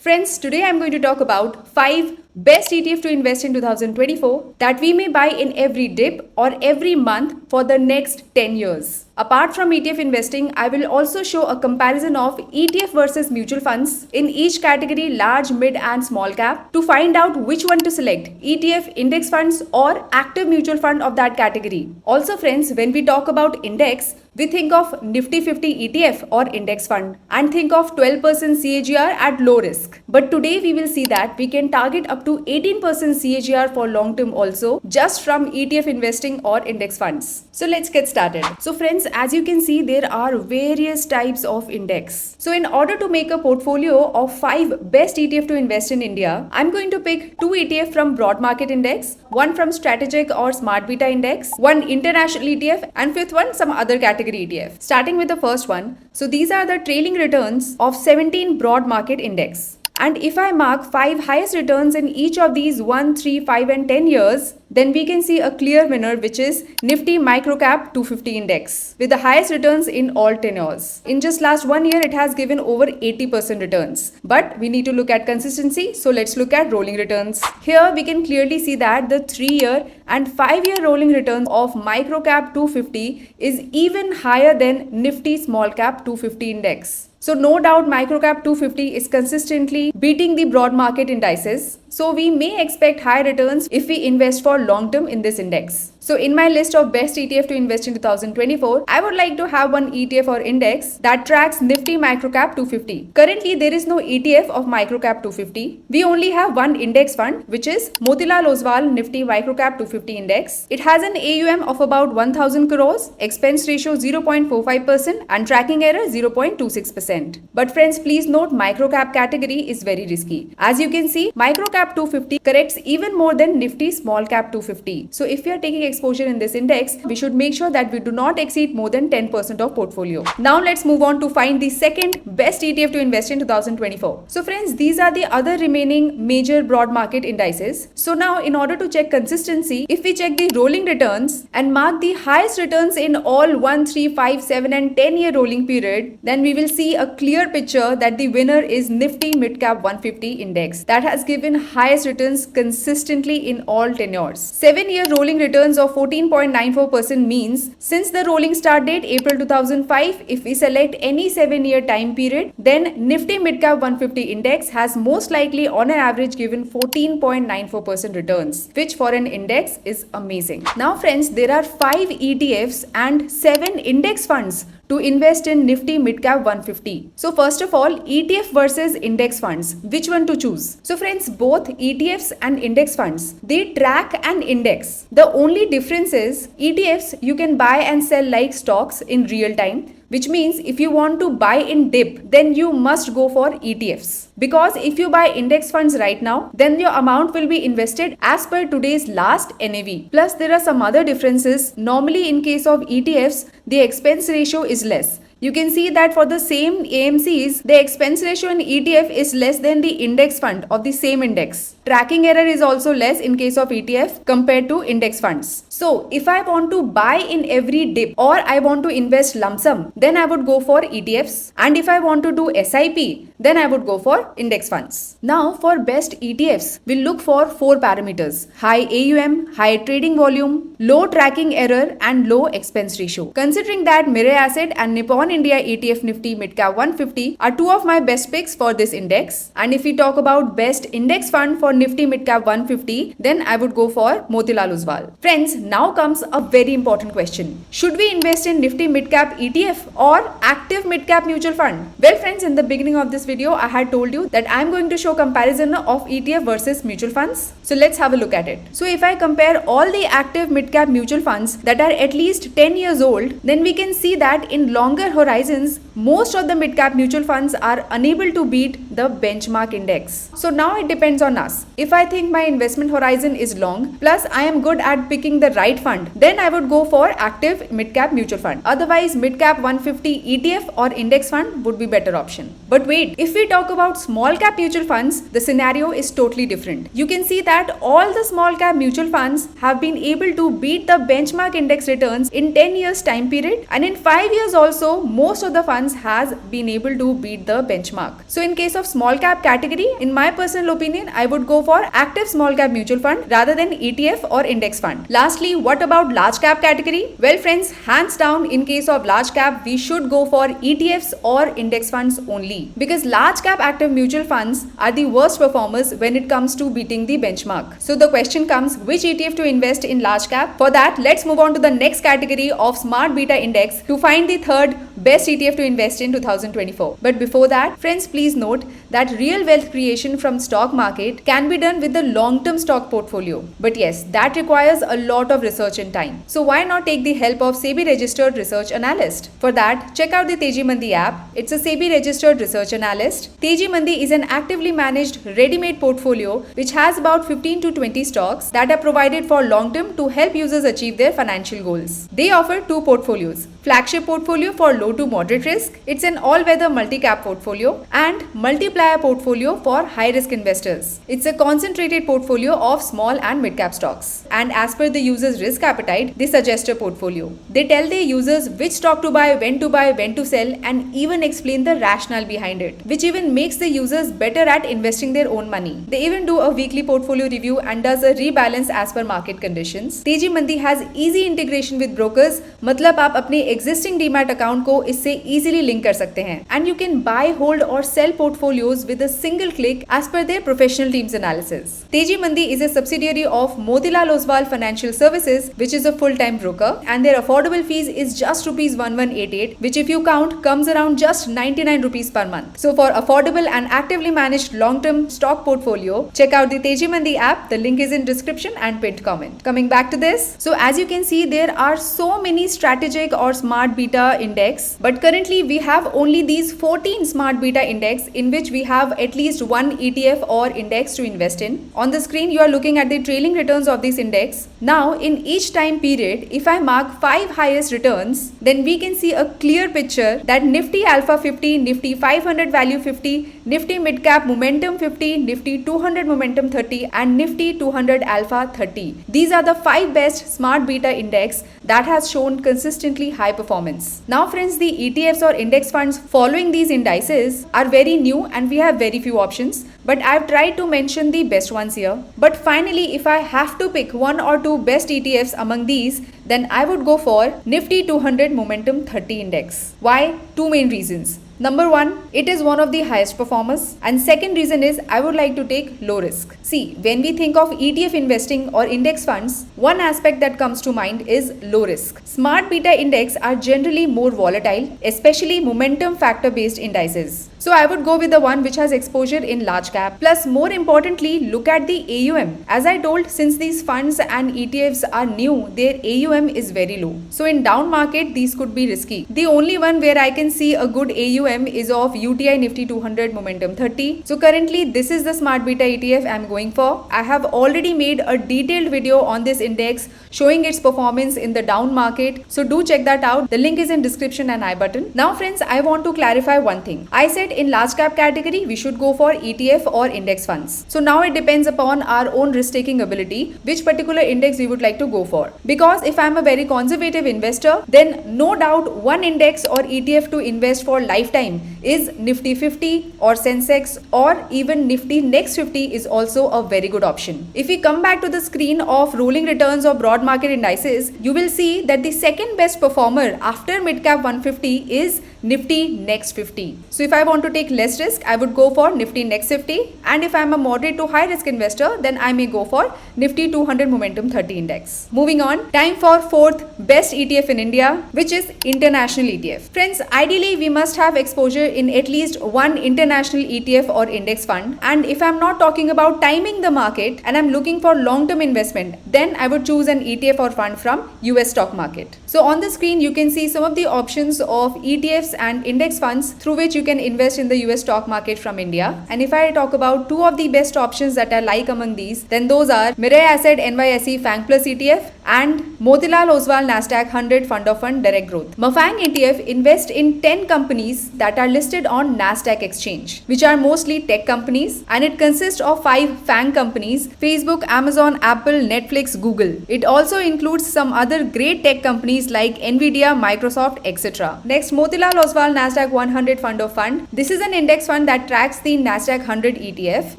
Friends, today I'm going to talk about 5 best ETF to invest in 2024 that we may buy in every dip or every month for the next 10 years. Apart from ETF investing, I will also show a comparison of ETF versus mutual funds in each category, large, mid and small cap, to find out which one to select, ETF, index funds or active mutual fund of that category. Also friends, when we talk about index, we think of Nifty 50 ETF or index fund and think of 12% CAGR at low risk. But today we will see that we can target up to 18% CAGR for long term also just from ETF investing or index funds. So let's get started. So friends, as you can see, there are various types of index. So in order to make a portfolio of 5 best ETF to invest in India, I'm going to pick 2 ETF from broad market index, one from strategic or smart beta index, one international ETF and fifth one some other category ETF. Starting with the first one, so these are the trailing returns of 17 broad market index. And if I mark 5 highest returns in each of these 1, 3, 5 and 10 years, then we can see a clear winner, which is Nifty Microcap 250 Index with the highest returns in all tenures. In just last 1 year, it has given over 80% returns. But we need to look at consistency, so let's look at rolling returns. Here we can clearly see that the 3-year and 5-year rolling returns of Microcap 250 is even higher than Nifty Small Cap 250 Index. So no doubt Microcap 250 is consistently beating the broad market indices. So we may expect high returns if we invest for long term in this index. So in my list of best ETF to invest in 2024, I would like to have one ETF or index that tracks Nifty Microcap 250. Currently, there is no ETF of Microcap 250. We only have one index fund, which is Motilal Oswal Nifty Microcap 250 Index. It has an AUM of about 1000 crores, expense ratio 0.45% and tracking error 0.26%. But friends, please note microcap category is very risky. As you can see, Microcap 250 corrects even more than Nifty Small Cap 250. So if you are taking exposure in this index, we should make sure that we do not exceed more than 10% of portfolio. Now let's move on to find the second best ETF to invest in 2024. So friends, these are the other remaining major broad market indices. So now in order to check consistency, if we check the rolling returns and mark the highest returns in all 1, 3, 5, 7 and 10 year rolling period, then we will see a clear picture that the winner is Nifty Midcap 150 Index that has given highest returns consistently in all tenures. 7-year rolling returns of 14.94% means since the rolling start date April 2005, if we select any 7-year time period, then Nifty Midcap 150 Index has most likely on an average given 14.94% returns, which for an index is amazing. Now friends, there are 5 ETFs and 7 index funds to invest in Nifty Midcap 150. So first of all, ETF versus index funds, which one to choose? So friends, both ETFs and index funds, they track an index. The only difference is ETFs you can buy and sell like stocks in real time, which means if you want to buy in dip, then you must go for ETFs. Because if you buy index funds right now, then your amount will be invested as per today's last NAV. Plus there are some other differences. Normally in case of ETFs, the expense ratio is less. You can see that for the same AMCs, the expense ratio in ETF is less than the index fund of the same index. Tracking error is also less in case of ETF compared to index funds. So if I want to buy in every dip or I want to invest lump sum, then I would go for ETFs. And if I want to do SIP, then I would go for index funds. Now for best ETFs, we'll look for 4 parameters: high AUM, high trading volume, low tracking error and low expense ratio. Considering that Mirae Asset and Nippon India ETF Nifty Midcap 150 are 2 of my best picks for this index. And if we talk about best index fund for Nifty Midcap 150, then I would go for Motilal Oswal. Friends, now comes a very important question. Should we invest in Nifty Midcap ETF or active midcap mutual fund? Well friends, in the beginning of this video, I had told you that I'm going to show comparison of ETF versus mutual funds. So let's have a look at it. So if I compare all the active midcap mutual funds that are at least 10 years old, then we can see that in longer horizons, most of the mid-cap mutual funds are unable to beat the benchmark index. So now it depends on us. If I think my investment horizon is long, plus I am good at picking the right fund, then I would go for active mid-cap mutual fund. Otherwise, mid-cap 150 ETF or index fund would be better option. But wait, if we talk about small cap mutual funds, the scenario is totally different. You can see that all the small cap mutual funds have been able to beat the benchmark index returns in 10 years time period, and in 5 years also most of the funds has been able to beat the benchmark. So in case of small cap category, in my personal opinion, I would go for active small cap mutual fund rather than ETF or index fund. Lastly, what about large cap category? Well friends, hands down, in case of large cap, we should go for ETFs or index funds only, because large cap active mutual funds are the worst performers when it comes to beating the benchmark. So the question comes, which ETF to invest in large cap? For that, let's move on to the next category of Smart Beta Index to find the third best ETF to invest in 2024. But before that, friends, please note that real wealth creation from stock market can be done with the long-term stock portfolio. But yes, that requires a lot of research and time. So why not take the help of SEBI registered research analyst? For that, check out the Teji Mandi app. It's a SEBI registered research analyst. Teji Mandi is an actively managed ready-made portfolio which has about 15 to 20 stocks that are provided for long-term to help users achieve their financial goals. They offer two portfolios: flagship portfolio for low to moderate risk, it's an all-weather multi-cap portfolio, and multiplier portfolio for high-risk investors. It's a concentrated portfolio of small and mid-cap stocks. And as per the user's risk appetite, they suggest a portfolio. They tell their users which stock to buy, when to sell, and even explain the rationale behind it, which even makes the users better at investing their own money. They even do a weekly portfolio review and does a rebalance as per market conditions. Teji Mandi has easy integration with brokers, मतलब आप अपने existing demat account को इससे easily link कर सकते हैं, and you can buy, hold or sell portfolios with a single click as per their professional team's analysis. Teji Mandi is a subsidiary of Motilal Oswal Financial Services, which is a full-time broker, and their affordable fees is just rupees 1188, which if you count comes around just 99 rupees per month. So for affordable and actively managed long-term stock portfolio, check out the Teji Mandi app. The link is in description and pinned comment. Coming back to this, so as you can see, there are so many strategic or smart beta index, but currently we have only these 14 smart beta index in which we have at least one ETF or index to invest in. On the screen, you are looking at the trailing returns of this index. Now, in each time period, if I mark 5 highest returns, then we can see a clear picture that Nifty Alpha 50, Nifty 500 Value 50, Nifty Mid Cap Momentum 50, Nifty 200 Momentum 30, and Nifty 200 Alpha 30. These are the 5 best smart beta index that has shown consistently high performance. Now friends, the ETFs or index funds following these indices are very new and we have very few options, but I've tried to mention the best ones here. But finally, if I have to pick one or two best ETFs among these, then I would go for Nifty 200 Momentum 30 Index. Why? Two main reasons. Number one, it is one of the highest performers, and second reason is I would like to take low risk. See, when we think of ETF investing or index funds, one aspect that comes to mind is low risk. Smart beta index are generally more volatile, especially momentum factor based indices. So I would go with the one which has exposure in large cap. Plus, more importantly, look at the AUM. As I told, since these funds and ETFs are new, their AUM is very low. So in down market, these could be risky. The only one where I can see a good AUM is of UTI Nifty 200 Momentum 30. So currently, this is the smart beta ETF I'm going for. I have already made a detailed video on this index showing its performance in the down market. So do check that out. The link is in description and I button. Now friends, I want to clarify one thing. I said in large cap category, we should go for ETF or index funds. So now it depends upon our own risk taking ability, which particular index we would like to go for. Because if I'm a very conservative investor, then no doubt one index or ETF to invest for lifetime is Nifty 50 or Sensex or even Nifty Next 50 is also a very good option. If we come back to the screen of rolling returns or broad market indices, you will see that the second best performer after mid-cap 150 is Nifty Next 50. So if I want to take less risk, I would go for Nifty Next 50, and if I am a moderate to high risk investor, then I may go for Nifty 200 Momentum 30 Index. Moving on, time for fourth best ETF in India, which is international ETF. Friends, ideally we must have exposure in at least one international ETF or index fund, and if I am not talking about timing the market and I am looking for long-term investment, then I would choose an ETF or fund from US stock market. So on the screen you can see some of the options of ETFs and index funds through which you can invest in the US stock market from India. And if I talk about two of the best options that I like among these, then those are Mirae Asset NYSE FANG Plus ETF and Motilal Oswal Nasdaq 100 Fund of Fund Direct Growth. Mafang ETF invests in 10 companies that are listed on Nasdaq exchange, which are mostly tech companies, and it consists of 5 FANG companies: Facebook, Amazon, Apple, Netflix, Google. It also includes some other great tech companies like Nvidia, Microsoft, etc. Next, Motilal Oswal Nasdaq 100 Fund of Fund. This is an index fund that tracks the Nasdaq 100 ETF,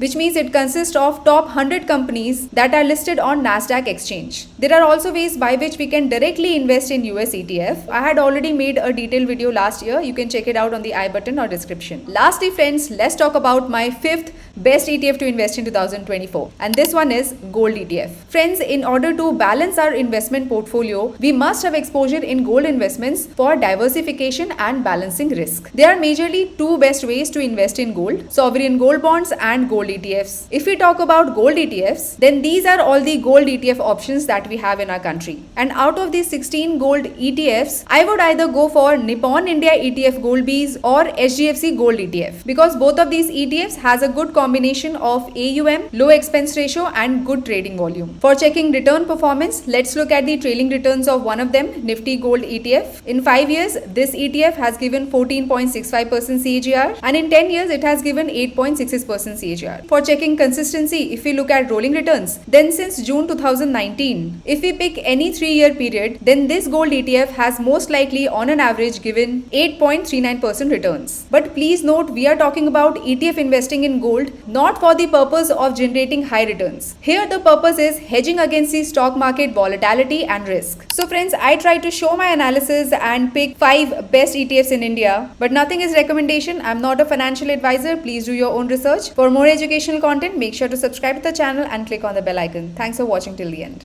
which means it consists of top 100 companies that are listed on Nasdaq exchange. There are also ways by which we can directly invest in US ETF. I had already made a detailed video last year. You can check it out on the I button or description. Lastly, friends, let's talk about my 5th best ETF to invest in 2024, and this one is gold ETF. Friends, in order to balance our investment portfolio, we must have exposure in gold investments for diversification and balancing risk. There are majorly two best ways to invest in gold: sovereign gold bonds and gold ETFs. If we talk about gold ETFs, then these are all the gold ETF options that we have in our country. And out of these 16 gold ETFs, I would either go for Nippon India ETF Gold Bees or HDFC Gold ETF, because both of these ETFs has a good combination of AUM, low expense ratio and good trading volume. For checking return performance, let's look at the trailing returns of one of them, Nifty Gold ETF. In 5 years, this ETF has given 14.65% CAGR, and in 10 years, it has given 8.66% CAGR. For checking consistency, if we look at rolling returns, then since June 2019, if we pick any 3-year period, then this gold ETF has most likely on an average given 8.39% returns. But please note, we are talking about ETF investing in gold, not for the purpose of generating high returns. Here the purpose is hedging against the stock market volatility and risk. So friends, I try to show my analysis and pick 5 best ETFs in India, but nothing is recommendation. I'm not a financial advisor. Please do your own research. For more educational content, make sure to subscribe to the channel and click on the bell icon. Thanks for watching till the end.